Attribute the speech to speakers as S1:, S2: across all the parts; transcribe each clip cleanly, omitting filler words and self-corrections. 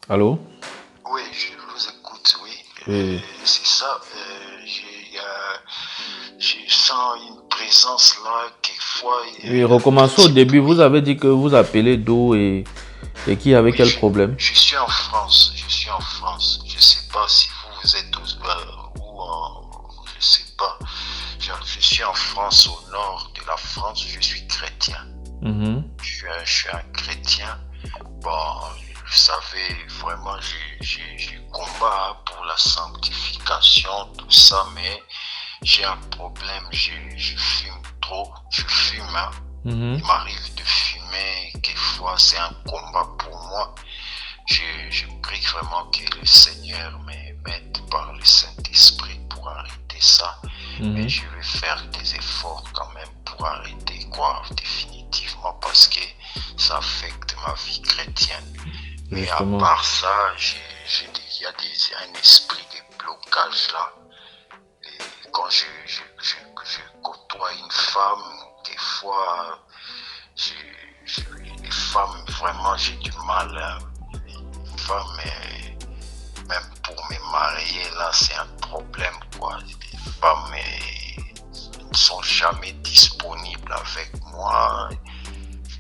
S1: Allô?
S2: Oui, je vous écoute, oui.
S1: Oui,
S2: C'est ça. Je sens une présence là, quelquefois,
S1: oui,
S2: un
S1: recommençons au
S2: petit
S1: début. Vous
S2: bruit.
S1: avez dit que vous appelez d'où et qui avait
S2: Oui,
S1: quel problème?
S2: je suis en France. Je suis en France. Je sais pas si vous êtes je sais pas. Je suis en France, au nord de la France. Je suis chrétien.
S1: Mhm.
S2: Je suis un chrétien. Bon, vous savez, vraiment, j'ai combat hein, pour la sanctification, tout ça, mais j'ai un problème, je fume trop, je fume, hein. Il
S1: Mhm.
S2: m'arrive de fumer, quelquefois c'est un combat pour moi. Je prie vraiment que le Seigneur m'aide par le Saint-Esprit pour arrêter ça. Mais
S1: Mhm.
S2: je vais faire des efforts quand même pour arrêter, quoi, définitivement, parce que ça affecte ma vie chrétienne. Mais à
S1: Justement.
S2: part ça, il y a un esprit de blocage là. Et quand je côtoie une femme, des fois, les femmes, vraiment, j'ai du mal. Hein. Les femmes, même pour me marier, là, c'est un problème, quoi. Les femmes ne sont jamais disponibles avec moi.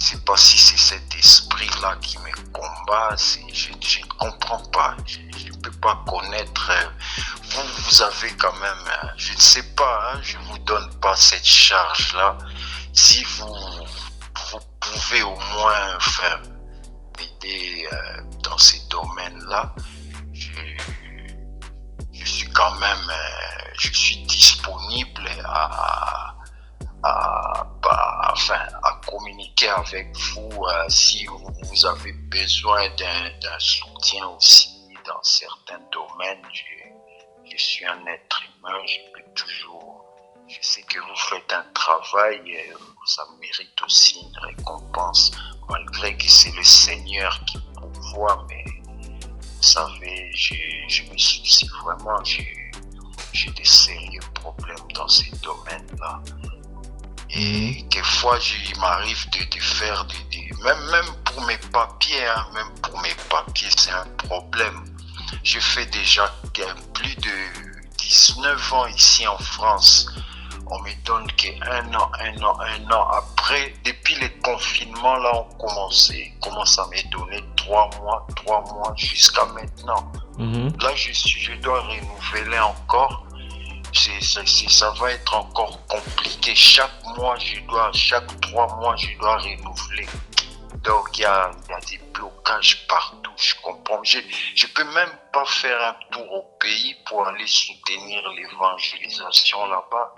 S2: Je ne sais pas si c'est cet esprit-là qui me combat. Je ne comprends pas. Je ne peux pas connaître. Vous avez quand même, je ne sais pas, hein, je ne vous donne pas cette charge-là. Si vous pouvez au moins faire m'aider dans ces domaines-là, je, je suis quand même, je suis disponible à communiquer avec vous si vous avez besoin d'un soutien aussi dans certains domaines. Je suis un être humain, je peux toujours. Je sais que vous faites un travail, ça mérite aussi une récompense, malgré que c'est le Seigneur qui pourvoit, mais vous savez, je me soucie vraiment, j'ai des sérieux problèmes dans ces domaines-là.
S1: Mhm.
S2: Et quelquefois, il m'arrive de faire même pour mes papiers, hein, même pour mes papiers, c'est un problème. Je fais déjà plus de 19 ans ici en France. On me donne qu'un an, un an, un an après, depuis le confinement, là, commence à me donner 3 mois jusqu'à maintenant.
S1: Mhm.
S2: Là, je dois renouveler encore. Ça va être encore compliqué. Chaque 3 mois, je dois renouveler. Donc, il y a des blocages partout. Je comprends. Je peux même pas faire un tour au pays pour aller soutenir l'évangélisation là-bas.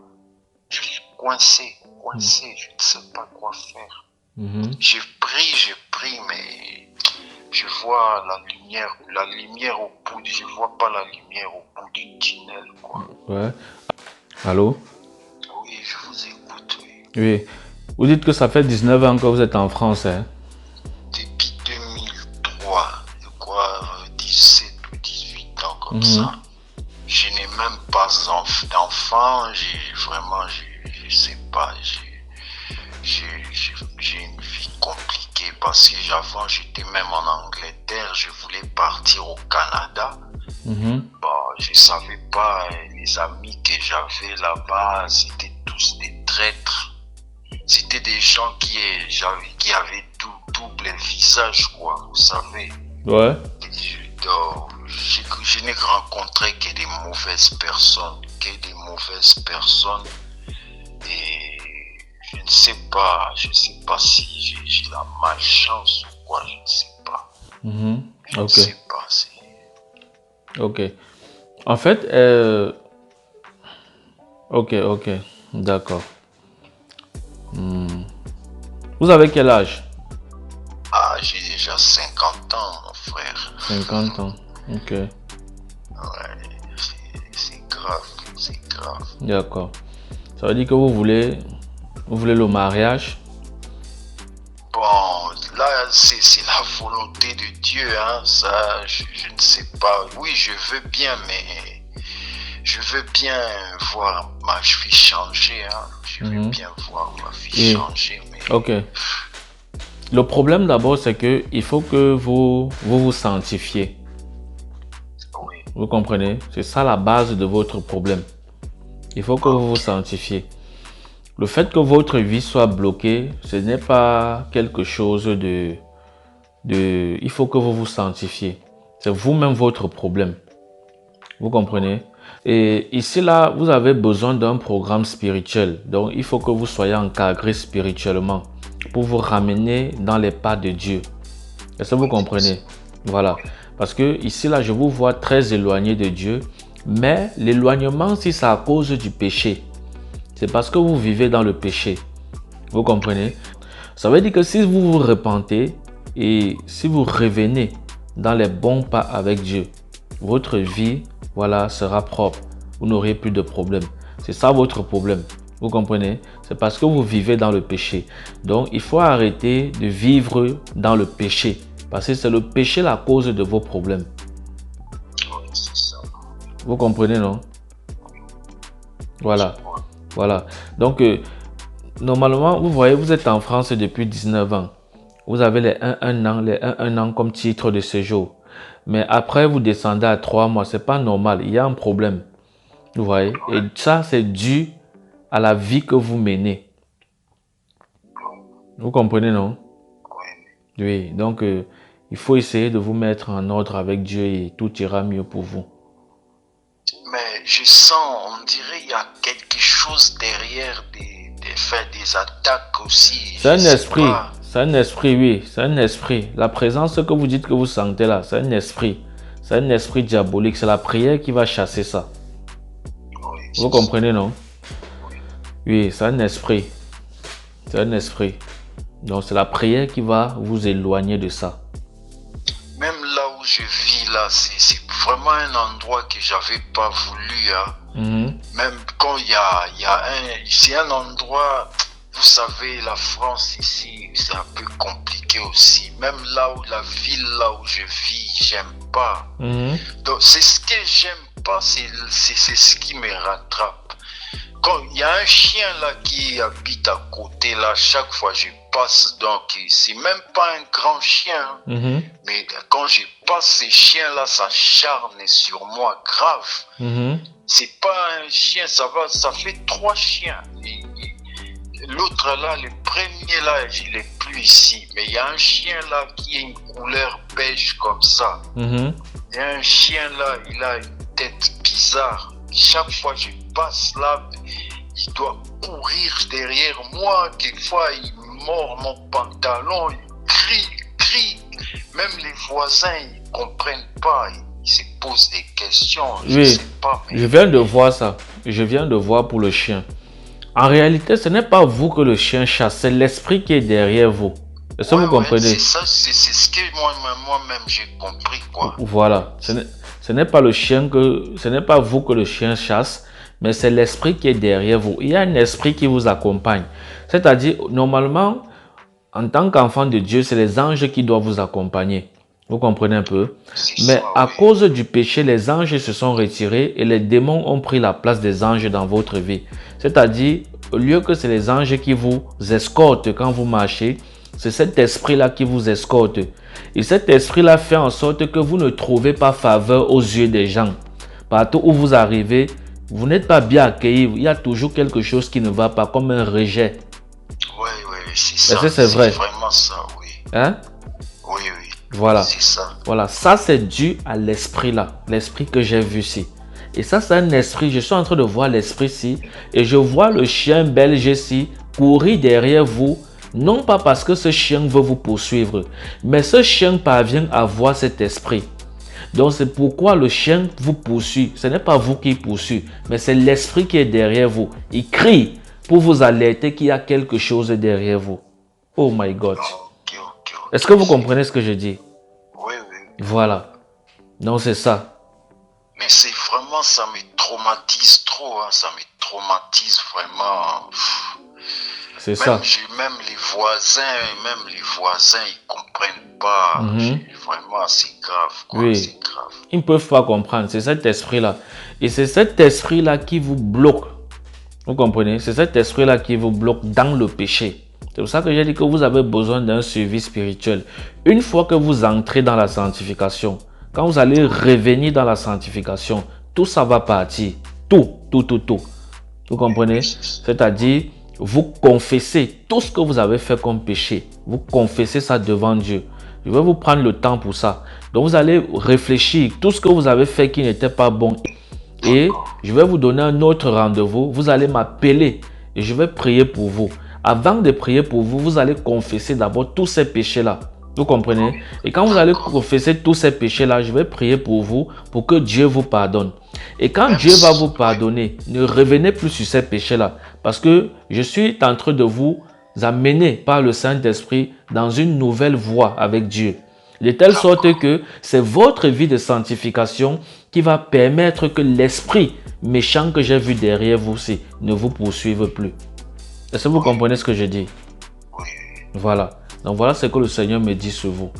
S2: Je suis coincé. Je ne sais pas quoi faire.
S1: Mhm.
S2: Je prie, mais je vois la lumière au bout. Je vois pas la lumière au bout du tunnel, quoi.
S1: Ouais. Allô?
S2: Oui, je vous écoute, oui.
S1: Oui. Vous dites que ça fait 19 ans que vous êtes en France, hein?
S2: Depuis 2003, je crois 17 ou 18 ans comme
S1: Mhm.
S2: ça. Je n'ai même pas d'enfant, je sais pas, j'ai une vie compliquée parce que avant j'étais même en Angleterre, je voulais partir au Canada.
S1: Mhm.
S2: Bon, je savais pas, les amis que j'avais là-bas, c'était tous des traîtres. C'était des gens qui avaient double visage, quoi, vous savez.
S1: Ouais.
S2: Je n'ai rencontré que des mauvaises personnes, et je ne sais pas si j'ai la malchance ou quoi, je ne sais pas.
S1: Mhm.
S2: Je ne
S1: Ok.
S2: sais pas.
S1: Ok. En fait, ok, ok. D'accord. Hmm. Vous avez quel âge?
S2: Ah, j'ai déjà 50 ans, mon frère.
S1: 50 ans. Ok.
S2: Ouais, c'est grave, c'est grave.
S1: D'accord. Ça veut dire que vous voulez le mariage?
S2: Bon, là, c'est la volonté de Dieu, hein. Ça, je ne sais pas. Oui, je veux bien, mais je veux bien voir ma vie changer, hein. Je veux
S1: Mhm.
S2: bien voir ma vie
S1: Et,
S2: changer, mais
S1: ok. Le problème d'abord, c'est que il faut que vous sanctifiez.
S2: Oui.
S1: Vous comprenez? C'est ça la base de votre problème. Il faut que vous vous sanctifiez. Le fait que votre vie soit bloquée, ce n'est pas quelque chose de... Il faut que vous vous sanctifiez. C'est vous-même votre problème. Vous comprenez? Et ici, là, vous avez besoin d'un programme spirituel. Donc, il faut que vous soyez encadré spirituellement pour vous ramener dans les pas de Dieu. Est-ce que vous comprenez? Voilà. Parce que ici, là, je vous vois très éloigné de Dieu. Mais l'éloignement, si c'est à cause du péché, c'est parce que vous vivez dans le péché. Vous comprenez? Ça veut dire que si vous vous repentez et si vous revenez dans les bons pas avec Dieu, votre vie, voilà, sera propre. Vous n'aurez plus de problème. C'est ça votre problème. Vous comprenez? C'est parce que vous vivez dans le péché. Donc, il faut arrêter de vivre dans le péché. Parce que c'est le péché la cause de vos problèmes.
S2: Oui, c'est ça.
S1: Vous comprenez, non? Voilà. Voilà. Donc, normalement, vous voyez, vous êtes en France depuis 19 ans. Vous avez les 1 an, les 1 an comme titre de séjour. Mais après, vous descendez à 3 mois. C'est pas normal. Il y a un problème. Vous voyez? Et ça, c'est dû à la vie que vous menez. Vous comprenez, non?
S2: Oui.
S1: Oui. Donc, il faut essayer de vous mettre en ordre avec Dieu et tout ira mieux pour vous.
S2: Mais je sens, on dirait, il y a quelque chose derrière des attaques aussi.
S1: C'est un
S2: Je sais
S1: esprit.
S2: pas.
S1: C'est un esprit, oui. C'est un esprit. La présence que vous dites que vous sentez là, c'est un esprit. C'est un esprit diabolique. C'est la prière qui va chasser ça.
S2: Oui,
S1: Vous comprenez, non? Oui, c'est un esprit. C'est un esprit. Donc, c'est la prière qui va vous éloigner de ça.
S2: Même là où je vis, là, c'est vraiment un endroit que j'avais pas voulu. Hein. Même quand il y a c'est un endroit, vous savez, la France ici, c'est un peu compliqué aussi. Même là où la ville, là où je vis, j'aime pas. Donc, c'est ce que j'aime pas, c'est ce qui me rattrape. Quand il y a un chien là qui habite à côté, là, chaque fois je passe, donc c'est même pas un grand chien. Mais quand je passe, ces chiens-là, ça charne sur moi grave. C'est pas un chien, ça fait 3 chiens. L'autre là, le premier là, il est plus ici. Mais il y a un chien là qui a une couleur beige comme ça. Il y a un chien là, il a une tête bizarre. Chaque fois que je passe là, il doit courir derrière moi. Quelquefois, il mord mon pantalon, il crie. Même les voisins, ils ne comprennent pas. Ils se posent des questions. Je sais pas. Mais...
S1: Je viens de voir ça. Je viens de voir pour le chien. En réalité, ce n'est pas vous que le chien chasse, c'est l'esprit qui est derrière vous. Est-ce que vous comprenez?
S2: C'est ça, c'est ce que moi-même j'ai compris, quoi.
S1: Voilà. Ce n'est pas le chien ce n'est pas vous que le chien chasse, mais c'est l'esprit qui est derrière vous. Il y a un esprit qui vous accompagne. C'est-à-dire, normalement, en tant qu'enfant de Dieu, c'est les anges qui doivent vous accompagner. Vous comprenez un peu? Mais à cause du péché, les anges se sont retirés et les démons ont pris la place des anges dans votre vie. C'est-à-dire, au lieu que c'est les anges qui vous escortent quand vous marchez, c'est cet esprit-là qui vous escorte. Et cet esprit-là fait en sorte que vous ne trouvez pas faveur aux yeux des gens. Partout où vous arrivez, vous n'êtes pas bien accueilli. Il y a toujours quelque chose qui ne va pas, comme un rejet.
S2: Oui, c'est ça.
S1: Est-ce que c'est vrai?
S2: C'est vraiment ça, oui.
S1: Hein?
S2: Oui.
S1: Voilà.
S2: C'est ça.
S1: Voilà, ça c'est dû à l'esprit là, l'esprit que j'ai vu ici. Et ça c'est un esprit, je suis en train de voir l'esprit ici et je vois le chien belge ici courir derrière vous, non pas parce que ce chien veut vous poursuivre, mais ce chien parvient à voir cet esprit. Donc c'est pourquoi le chien vous poursuit. Ce n'est pas vous qui poursuit, mais c'est l'esprit qui est derrière vous. Il crie pour vous alerter qu'il y a quelque chose derrière vous. Oh my God. Est-ce que vous comprenez ce que je dis?
S2: Oui.
S1: Voilà. Donc c'est ça.
S2: Mais c'est vraiment, ça me traumatise trop. Hein. Ça me traumatise vraiment.
S1: C'est ça.
S2: Même les voisins, ils comprennent pas. Vraiment, c'est grave. Quoi.
S1: Oui.
S2: C'est grave.
S1: Ils ne peuvent pas comprendre. C'est cet esprit-là. Et c'est cet esprit-là qui vous bloque. Vous comprenez? C'est cet esprit-là qui vous bloque dans le péché. C'est pour ça que j'ai dit que vous avez besoin d'un suivi spirituel. Une fois que vous entrez dans la sanctification, quand vous allez revenir dans la sanctification, tout ça va partir. Tout. Vous comprenez? C'est-à-dire, vous confessez tout ce que vous avez fait comme péché. Vous confessez ça devant Dieu. Je vais vous prendre le temps pour ça. Donc, vous allez réfléchir tout ce que vous avez fait qui n'était pas bon. Et je vais vous donner un autre rendez-vous. Vous allez m'appeler et je vais prier pour vous. Avant de prier pour vous, vous allez confesser d'abord tous ces péchés-là. Vous comprenez? Et quand vous allez confesser tous ces péchés-là, je vais prier pour vous pour que Dieu vous pardonne. Et quand Dieu va vous pardonner, ne revenez plus sur ces péchés-là. Parce que je suis en train de vous amener par le Saint-Esprit dans une nouvelle voie avec Dieu. De telle sorte que c'est votre vie de sanctification qui va permettre que l'esprit méchant que j'ai vu derrière vous aussi ne vous poursuive plus. Est-ce que vous comprenez ce que je dis? Voilà. Donc voilà ce que le Seigneur me dit sur vous.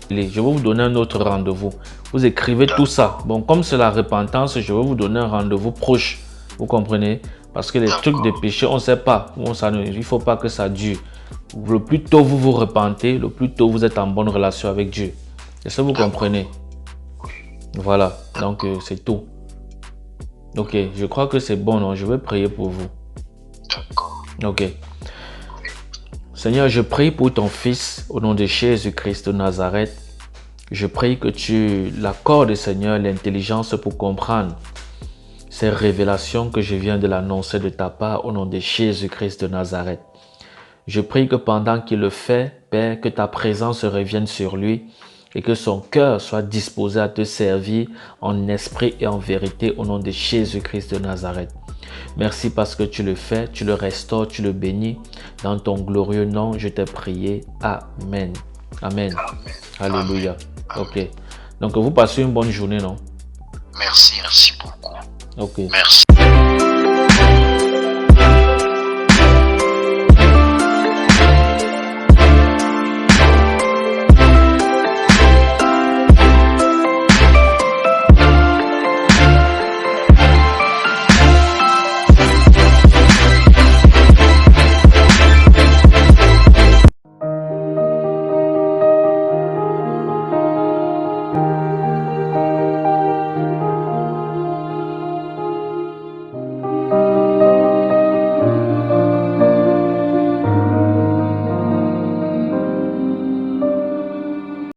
S1: Je vais vous donner un autre rendez-vous. Vous écrivez tout ça. Bon, comme c'est la repentance, je vais vous donner un rendez-vous proche. Vous comprenez? Parce que les trucs de péché, on ne sait pas. Il ne faut pas que ça dure. Le plus tôt vous vous repentez, le plus tôt vous êtes en bonne relation avec Dieu. Est-ce que vous comprenez? Voilà. Donc, c'est tout. Ok. Je crois que c'est bon, non? Je vais prier pour vous. Ok. Seigneur, je prie pour ton Fils au nom de Jésus-Christ de Nazareth. Je prie que tu l'accordes, Seigneur, l'intelligence pour comprendre ces révélations que je viens de l'annoncer de ta part au nom de Jésus-Christ de Nazareth. Je prie que pendant qu'il le fait, Père, que ta présence revienne sur lui et que son cœur soit disposé à te servir en esprit et en vérité au nom de Jésus-Christ de Nazareth. Merci parce que tu le fais, tu le restaures, tu le bénis. Dans ton glorieux nom, je t'ai prié. Amen. Amen. Alléluia. Ok. Donc, vous passez une bonne journée, non?
S2: Merci beaucoup.
S1: Ok.
S2: Merci.